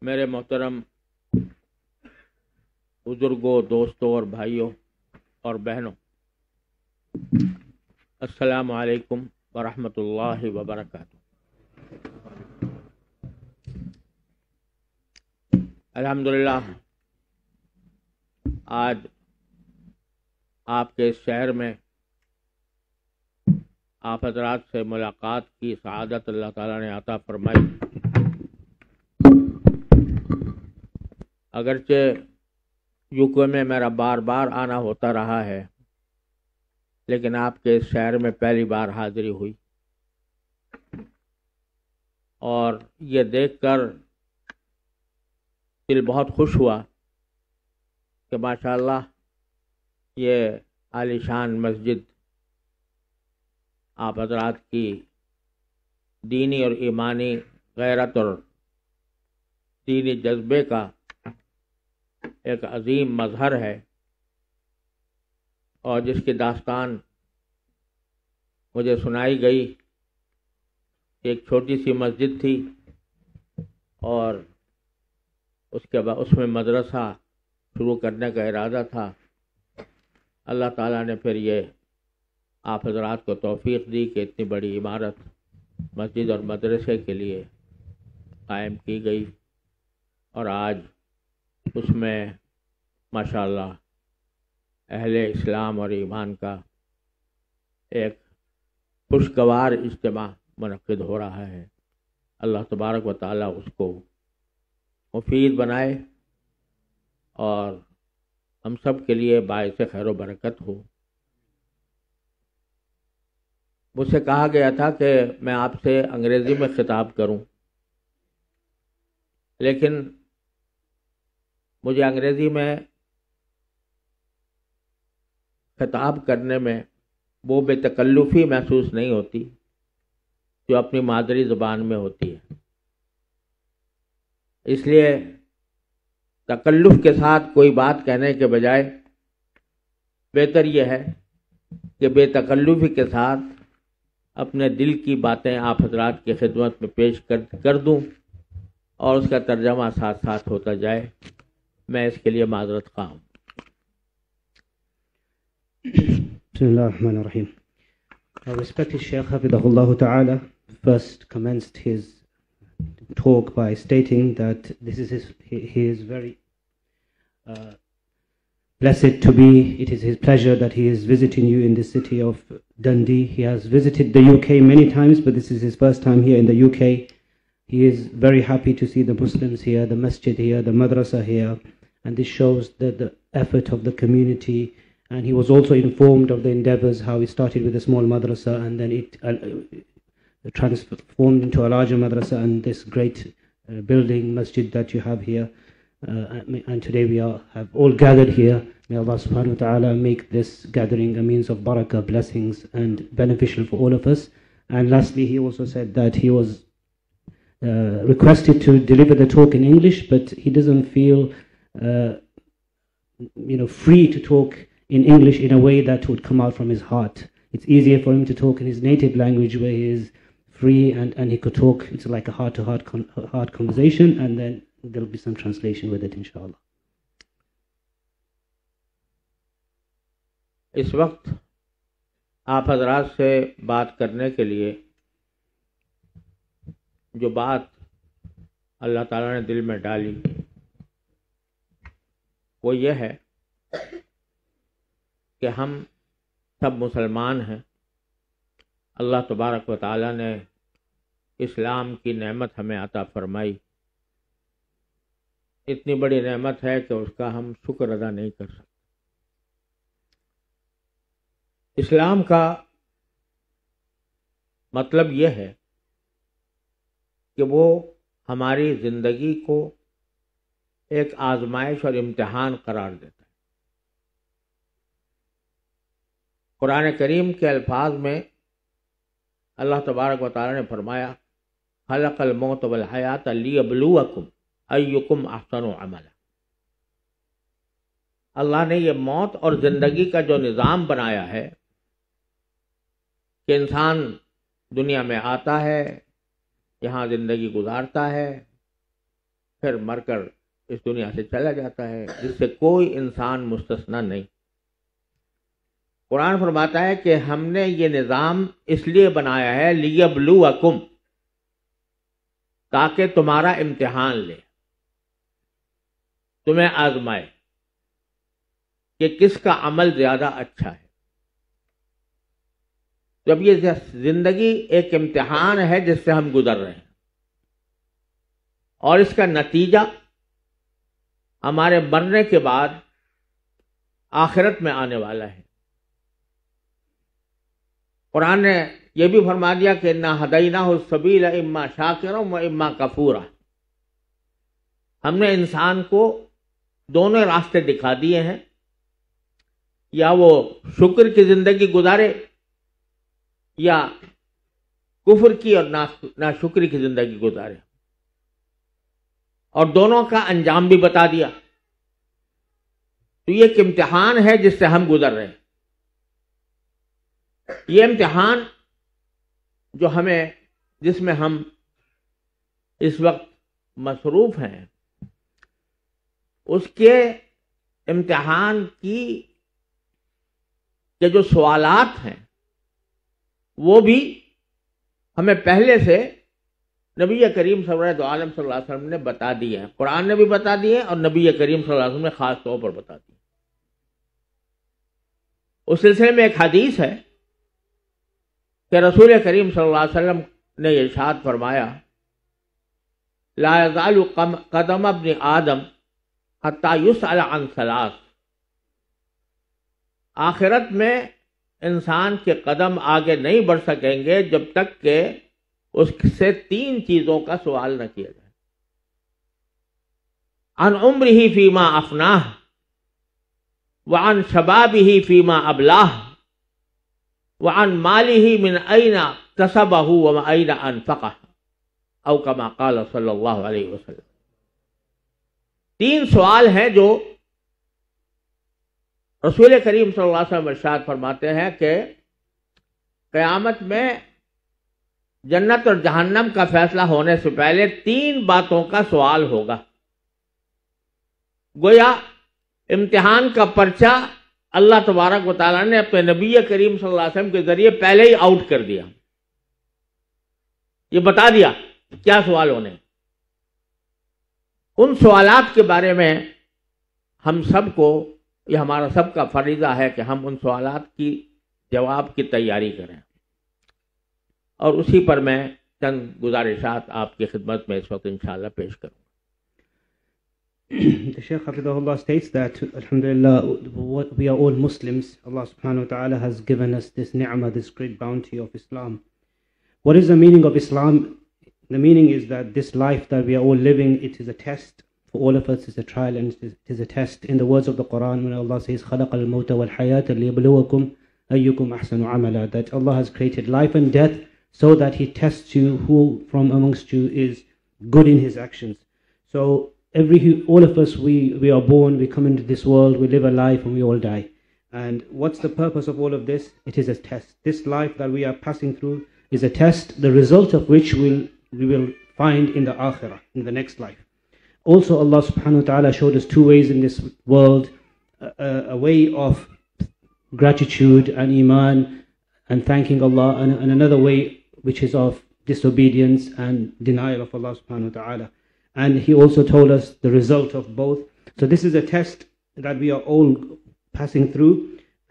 میرے محترم بزرگوں، دوستوں اور بھائیوں اور بہنوں، السلام علیکم ورحمۃ اللہ وبرکاتہ۔ الحمدللہ آج آپ کے اس شہر میں آپ حضرات سے ملاقات کی سعادت اللہ تعالیٰ نے عطا فرمائی۔ اگرچہ یوکے میں میرا بار بار آنا ہوتا رہا ہے، لیکن آپ کے اس شہر میں پہلی بار حاضری ہوئی، اور یہ دیکھ کر دل بہت خوش ہوا کہ ماشاءاللہ یہ عالی شان مسجد آپ حضرات کی دینی اور ایمانی غیرت اور دینی جذبے کا ایک عظیم مظہر ہے، اور جس کی داستان مجھے سنائی گئی۔ ایک چھوٹی سی مسجد تھی اور اس کے بعد اس میں مدرسہ شروع کرنے کا ارادہ تھا۔ اللہ تعالیٰ نے پھر یہ آپ حضرات کو توفیق دی کہ اتنی بڑی عمارت مسجد اور مدرسے کے لیے قائم کی گئی، اور آج اس میں ماشاءاللہ اہل اسلام اور ایمان کا ایک خوشگوار اجتماع منعقد ہو رہا ہے۔ اللہ تبارک و تعالیٰ اس کو مفید بنائے اور ہم سب کے لیے باعث خیر و برکت ہو۔ مجھ سے کہا گیا تھا کہ میں آپ سے انگریزی میں خطاب کروں، لیکن مجھے انگریزی میں خطاب کرنے میں وہ بے تکلفی محسوس نہیں ہوتی جو اپنی مادری زبان میں ہوتی ہے۔ اس لیے تکلف کے ساتھ کوئی بات کہنے کے بجائے بہتر یہ ہے کہ بے تکلفی کے ساتھ اپنے دل کی باتیں آپ حضرات کی خدمت میں پیش کر دوں، اور اس کا ترجمہ ساتھ ساتھ ہوتا جائے۔ میں اس کے لیے معذرت خواہ ہوں۔ بسم الله الرحمن الرحيم. Our respected Shaykh Hafidahullah Ta'ala first commenced his talk by stating that this is he is very blessed to be. It is his pleasure that he is visiting you in the city of Dundee. He has visited the UK many times, but this is his first time here in the UK. He is very happy to see the Muslims here, the masjid here, the madrasa here, and this shows the effort of the community. And he was also informed of the endeavors, how he started with a small madrasa and then it transformed into a larger madrasa and this great building, masjid that you have here. And today we have all gathered here. May Allah subhanahu wa ta'ala make this gathering a means of barakah, blessings, and beneficial for all of us. And lastly, he also said that he was requested to deliver the talk in English, but he doesn't feel free to talk in English in a way that would come out from his heart. It's easier for him to talk in his native language where he is free and he could talk. It's like a heart-to-heart conversation, and then there'll be some translation with it, inshallah. اس وقت آپ حضرات سے بات کرنے کے لیے جو بات اللہ تعالیٰ نے دل میں ڈالی وہ یہ ہے کہ ہم سب مسلمان ہیں۔ اللہ تبارک و تعالیٰ نے اسلام کی نعمت ہمیں عطا فرمائی، اتنی بڑی نعمت ہے کہ اس کا ہم شکر ادا نہیں کر سکتے۔ اسلام کا مطلب یہ ہے کہ وہ ہماری زندگی کو ایک آزمائش اور امتحان قرار دیتا ہے۔ قرآن کریم کے الفاظ میں اللہ تبارک و تعالیٰ نے فرمایا خلق الموت والحیات لیبلوکم ایکم احسن عملا۔ اللہ نے یہ موت اور زندگی کا جو نظام بنایا ہے کہ انسان دنیا میں آتا ہے، یہاں زندگی گزارتا ہے، پھر مر کر اس دنیا سے چلا جاتا ہے، جس سے کوئی انسان مستثنا نہیں۔ قرآن فرماتا ہے کہ ہم نے یہ نظام اس لیے بنایا ہے لیبلوکم، تاکہ تمہارا امتحان لے، تمہیں آزمائے کہ کس کا عمل زیادہ اچھا ہے۔ جب یہ زندگی ایک امتحان ہے جس سے ہم گزر رہے ہیں، اور اس کا نتیجہ ہمارے مرنے کے بعد آخرت میں آنے والا ہے۔ قرآن نے یہ بھی فرما دیا کہ انا ہدیناہ السبیل اما شاکرا و اما کفورا، ہم نے انسان کو دونوں راستے دکھا دیے ہیں، یا وہ شکر کی زندگی گزارے یا کفر کی اور ناشکری کی زندگی گزارے، اور دونوں کا انجام بھی بتا دیا۔ تو یہ ایک امتحان ہے جس سے ہم گزر رہے ہیں۔ یہ امتحان جو جس میں ہم اس وقت مصروف ہیں، اس کے امتحان کی جو سوالات ہیں وہ بھی ہمیں پہلے سے نبی کریم صلی اللہ علیہ وسلم نے بتا دیے ہیں، قرآن نے بھی بتا دیے اور نبی کریم صلی اللہ علیہ وسلم نے خاص طور پر بتا دیے۔ اس سلسلے میں ایک حدیث ہے کہ رسول کریم صلی اللہ علیہ وسلم نے ارشاد فرمایا، لا یزال قدم ابن آدم حتی یسأل عن ثلاث، آخرت میں انسان کے قدم آگے نہیں بڑھ سکیں گے جب تک کہ اس سے 3 چیزوں کا سوال نہ کیا جائے۔ عن عمرہ فیما افناہ، وعن شبابہ فیما ابلاہ، وعن مالہ من این اکتسبہ وَأَيْنَ أَنفَقَهُ، او کما قال صلی اللہ علیہ وسلم۔ 3 سوال ہیں جو رسول کریم صلی اللہ علیہ وسلم ارشاد فرماتے ہیں کہ قیامت میں جنت اور جہنم کا فیصلہ ہونے سے پہلے 3 باتوں کا سوال ہوگا۔ گویا امتحان کا پرچہ اللہ تبارک و تعالیٰ نے اپنے نبی کریم صلی اللہ علیہ وسلم کے ذریعے پہلے ہی آؤٹ کر دیا، یہ بتا دیا کیا سوال ہونے۔ ان سوالات کے بارے میں ہم سب کو، یہ ہمارا سب کا فریضہ ہے کہ ہم ان سوالات کی جواب کی تیاری کریں، اور اسی پر میں چند گزارشات آپ کی خدمت میں اس وقت انشاءاللہ پیش کروں۔ The Shaykh Hafidhahullah states that, alhamdulillah, we are all Muslims. Allah subhanahu wa ta'ala has given us this ni'mah, this great bounty of Islam. What is the meaning of Islam? The meaning is that this life that we are all living, it is a test. For all of us, it's a trial and it is a test. In the words of the Quran, when Allah says, خَلَقَ الْمَوْتَ وَالْحَيَاةَ لِيَبْلُوَكُمْ أَيُّكُمْ أَحْسَنُ عَمَلًا, that Allah has created life and death so that He tests you who from amongst you is good in his actions. So all of us, we are born, we come into this world, we live a life and we all die. And what's the purpose of all of this? It is a test. This life that we are passing through is a test, the result of which we will find in the akhirah, in the next life. Also, Allah subhanahu wa ta'ala showed us 2 ways in this world, a way of gratitude and iman and thanking Allah, and another way which is of disobedience and denial of Allah subhanahu wa ta'ala. And He also told us the result of both. So this is a test that we are all passing through,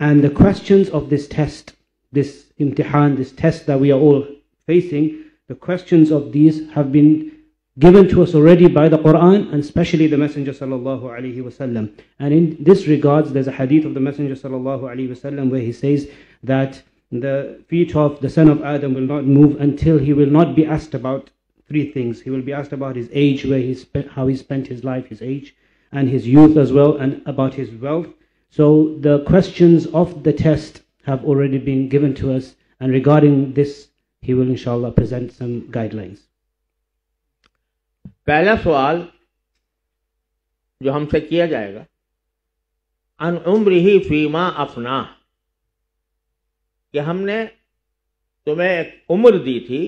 and the questions of this test, this imtihan, this test that we are all facing, the questions of these have been given to us already by the Quran, and especially the Messenger sallallahu alaihi wasallam. And in this regards, there's a hadith of the Messenger sallallahu alaihi wasallam where he says that the feet of the son of Adam will not move until he will not be asked about 3 things. He will be asked about his age, how he spent his life, his age, and his youth as well, and about his wealth. So the questions of the test have already been given to us, and regarding this, he will inshallah present some guidelines. پہلا سوال جو ہم سے کیا جائے گا، عن عمرہ فیما افناہ، کہ ہم نے تمہیں ایک عمر دی تھی،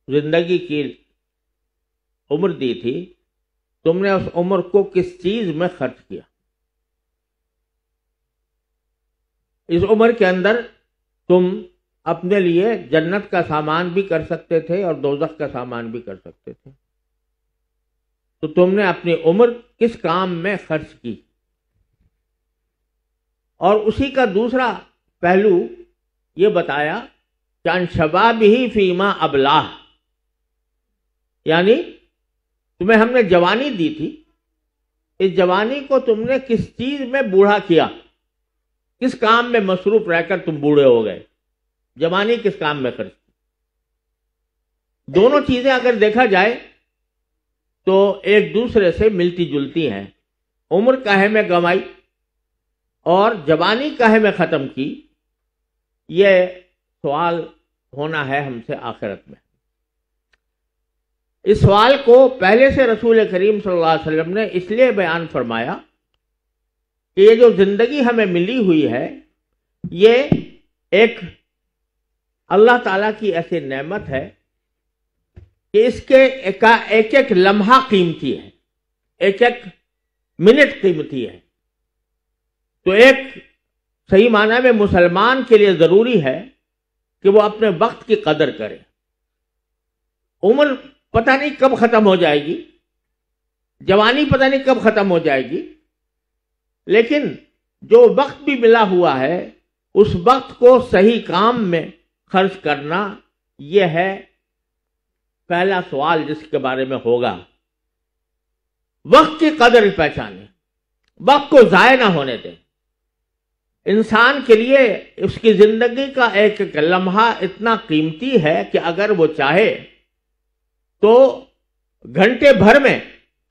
زندگی کی عمر دی تھی تم نے اس عمر کو کس چیز میں خرچ کیا؟ اس عمر کے اندر تم اپنے لیے جنت کا سامان بھی کر سکتے تھے اور دوزخ کا سامان بھی کر سکتے تھے، تو تم نے اپنی عمر کس کام میں خرچ کی؟ اور اسی کا دوسرا پہلو یہ بتایا کہ ان شبابہ فیما ابلاہ، یعنی تمہیں ہم نے جوانی دی تھی، اس جوانی کو تم نے کس چیز میں بوڑھا کیا، کس کام میں مصروف رہ کر تم بوڑھے ہو گئے، جوانی کس کام میں خرچ کی؟ دونوں چیزیں اگر دیکھا جائے تو ایک دوسرے سے ملتی جلتی ہیں. عمر کاہے میں گنوائی اور جوانی کاہے میں ختم کی، یہ سوال ہونا ہے ہم سے آخرت میں. اس سوال کو پہلے سے رسول کریم صلی اللہ علیہ وسلم نے اس لیے بیان فرمایا کہ یہ جو زندگی ہمیں ملی ہوئی ہے یہ ایک اللہ تعالیٰ کی ایسی نعمت ہے کہ اس کے ایک ایک لمحہ قیمتی ہے، ایک ایک منٹ قیمتی ہے. تو ایک صحیح معنی میں مسلمان کے لیے ضروری ہے کہ وہ اپنے وقت کی قدر کرے. عمر پتہ نہیں کب ختم ہو جائے گی، جوانی پتہ نہیں کب ختم ہو جائے گی، لیکن جو وقت بھی ملا ہوا ہے اس وقت کو صحیح کام میں خرچ کرنا، یہ ہے پہلا سوال جس کے بارے میں ہوگا. وقت کی قدر پہچانے، وقت کو ضائع نہ ہونے دیں. انسان کے لیے اس کی زندگی کا ایک ایک لمحہ اتنا قیمتی ہے کہ اگر وہ چاہے تو گھنٹے بھر میں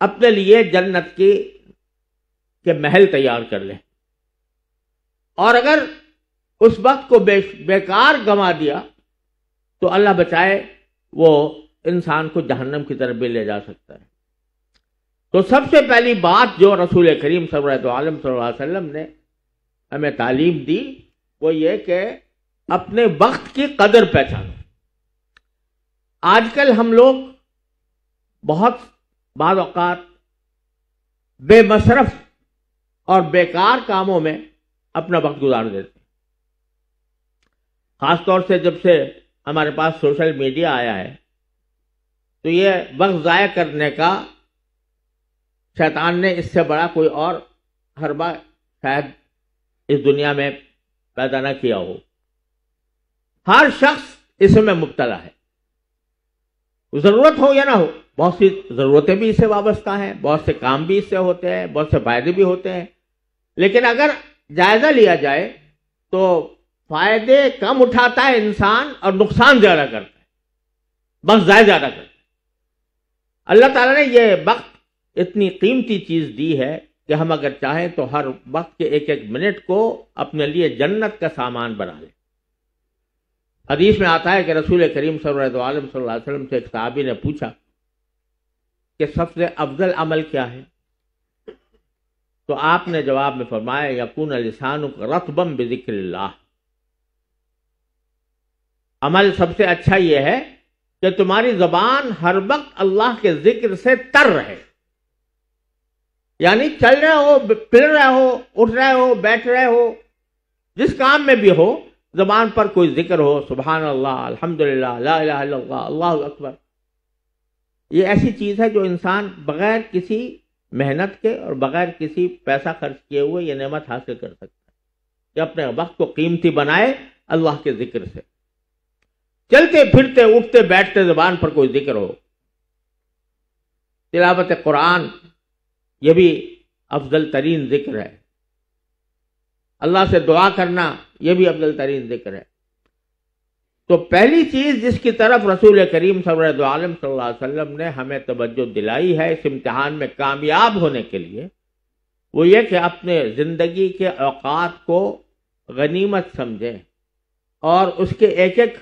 اپنے لیے جنت کے محل تیار کر لے، اور اگر اس وقت کو بیکار گنوا دیا تو اللہ بچائے وہ انسان کو جہنم کی طرف بھی لے جا سکتا ہے. تو سب سے پہلی بات جو رسول کریم صلی اللہ علیہ وسلم نے ہمیں تعلیم دی وہ یہ کہ اپنے وقت کی قدر پہچانو. آج کل ہم لوگ بہت بعض اوقات بے مصرف اور بیکار کاموں میں اپنا وقت گزار دیتے ہیں. خاص طور سے جب سے ہمارے پاس سوشل میڈیا آیا ہے تو یہ وقت ضائع کرنے کا شیطان نے اس سے بڑا کوئی اور حربہ شاید اس دنیا میں پیدا نہ کیا ہو. ہر شخص اس میں مبتلا ہے، ضرورت ہو یا نہ ہو. بہت سی ضرورتیں بھی اس سے وابستہ ہیں، بہت سے کام بھی اس سے ہوتے ہیں، بہت سے فائدے بھی ہوتے ہیں، لیکن اگر جائزہ لیا جائے تو فائدے کم اٹھاتا ہے انسان اور نقصان زیادہ کرتا ہے، وقت ضائع زیادہ کرتا ہے. اللہ تعالیٰ نے یہ وقت اتنی قیمتی چیز دی ہے کہ ہم اگر چاہیں تو ہر وقت کے ایک ایک منٹ کو اپنے لیے جنت کا سامان بنا لیں. حدیث میں آتا ہے کہ رسول کریم صلی اللہ علیہ وسلم سے ایک صحابی نے پوچھا کہ سب سے افضل عمل کیا ہے؟ تو آپ نے جواب میں فرمایا یکون لسانک رطبا بذکر اللہ. عمل سب سے اچھا یہ ہے کہ تمہاری زبان ہر وقت اللہ کے ذکر سے تر رہے، یعنی چل رہے ہو، پھر رہے ہو، اٹھ رہے ہو، بیٹھ رہے ہو، جس کام میں بھی ہو زبان پر کوئی ذکر ہو، سبحان اللہ، الحمدللہ، لا الہ الا اللہ، اللہ اکبر. یہ ایسی چیز ہے جو انسان بغیر کسی محنت کے اور بغیر کسی پیسہ خرچ کیے ہوئے یہ نعمت حاصل کر سکتا ہے کہ اپنے وقت کو قیمتی بنائے اللہ کے ذکر سے. چلتے پھرتے اٹھتے بیٹھتے زبان پر کوئی ذکر ہو. تلاوت قرآن یہ بھی افضل ترین ذکر ہے. اللہ سے دعا کرنا یہ بھی افضل ترین ذکر ہے. تو پہلی چیز جس کی طرف رسول کریم صلی اللہ علیہ وسلم نے ہمیں توجہ دلائی ہے اس امتحان میں کامیاب ہونے کے لیے وہ یہ کہ اپنے زندگی کے اوقات کو غنیمت سمجھیں اور اس کے ایک ایک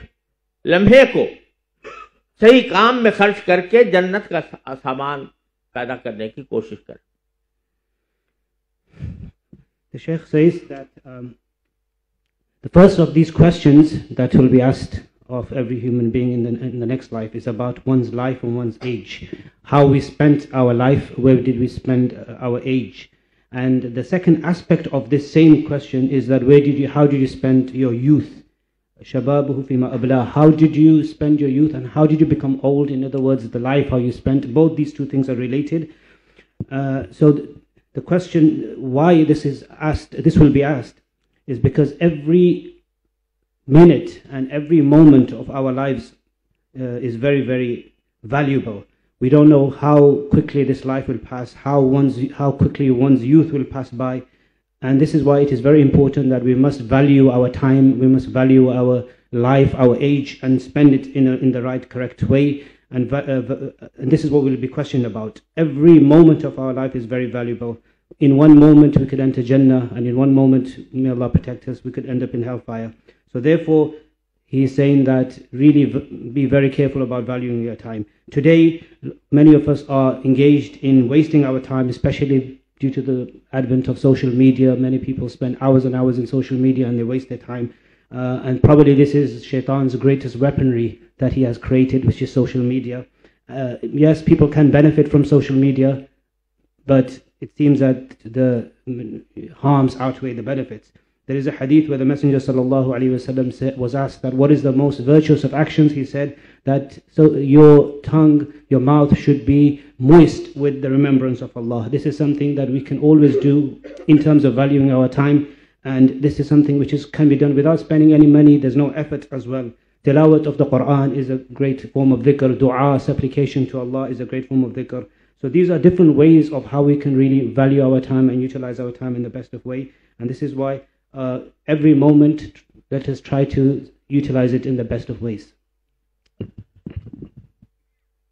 لمحے کو صحیح کام میں خرچ کر کے جنت کا سامان پیدا کرنے کی کوشش کریں. The Sheikh says that the first of these questions that will be asked of every human being in the next life is about one's life and one's age. How we spent our life, where did we spend our age? And the second aspect of this same question is that how did you spend your youth? Shababuhu fima abla. How did you spend your youth and how did you become old? In other words, the life, how you spent. Both these two things are related. So the question why this will be asked, is because every minute and every moment of our lives is very, very valuable. We don't know how quickly this life will pass, how quickly one's youth will pass by. And this is why it is very important that we must value our time, we must value our life, our age, and spend it in the right, correct way. And this is what we'll be questioned about. Every moment of our life is very valuable. In one moment we could enter Jannah, and in one moment, may Allah protect us, we could end up in hellfire. So therefore, he is saying that really be very careful about valuing your time. Today, many of us are engaged in wasting our time, especially due to the advent of social media. Many people spend hours and hours in social media and they waste their time. And probably this is Shaitan's greatest weaponry that he has created, which is social media. Yes, people can benefit from social media, but it seems that the harms outweigh the benefits. There is a hadith where the Messenger ﷺ was asked that what is the most virtuous of actions? He said that so your tongue, your mouth should be moist with the remembrance of Allah. This is something that we can always do in terms of valuing our time, and this is something which can be done without spending any money. There's no effort as well. Tilawat of the Quran is a great form of dhikr. Dua, supplication to Allah, is a great form of dhikr. So these are different ways of how we can really value our time and utilize our time in the best of way. And this is why every moment, let us try to utilize it in the best of ways.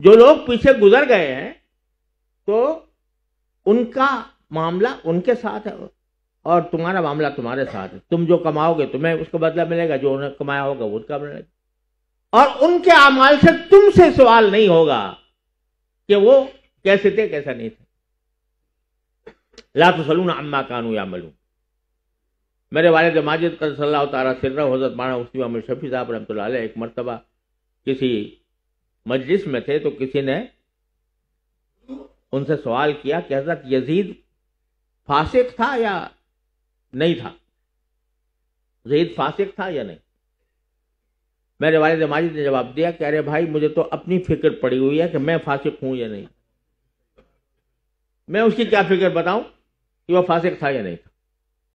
جو لوگ پیچھے گزر گئے ہیں تو ان کا معاملہ ان کے ساتھ ہے اور تمہارا معاملہ تمہارے ساتھ ہے. تم جو کماؤ گے تمہیں اس کا بدلہ ملے گا, جو انہیں کمایا ہوگا وہ ان کا ملے گا, اور ان کے اعمال سے تم سے سوال نہیں ہوگا کہ وہ کیسے تھے کیسا نہیں تھے. لا تسألون عما كانوا يعملون. میرے والد ماجد قدس اللہ تعالیٰ سرہ حضرت مولانا مفتی محمد شفیع صاحب رحمۃ اللہ علیہ ایک مرتبہ کسی مجلس میں تھے تو کسی نے ان سے سوال کیا کہ حضرت یزید فاسق تھا یا نہیں تھا, یزید فاسق تھا یا نہیں. میرے والد ماجد نے جواب دیا کہ ارے بھائی مجھے تو اپنی فکر پڑی ہوئی ہے کہ میں فاسق ہوں یا نہیں, میں اس کی کیا فکر بتاؤں کہ وہ فاسق تھا یا نہیں تھا.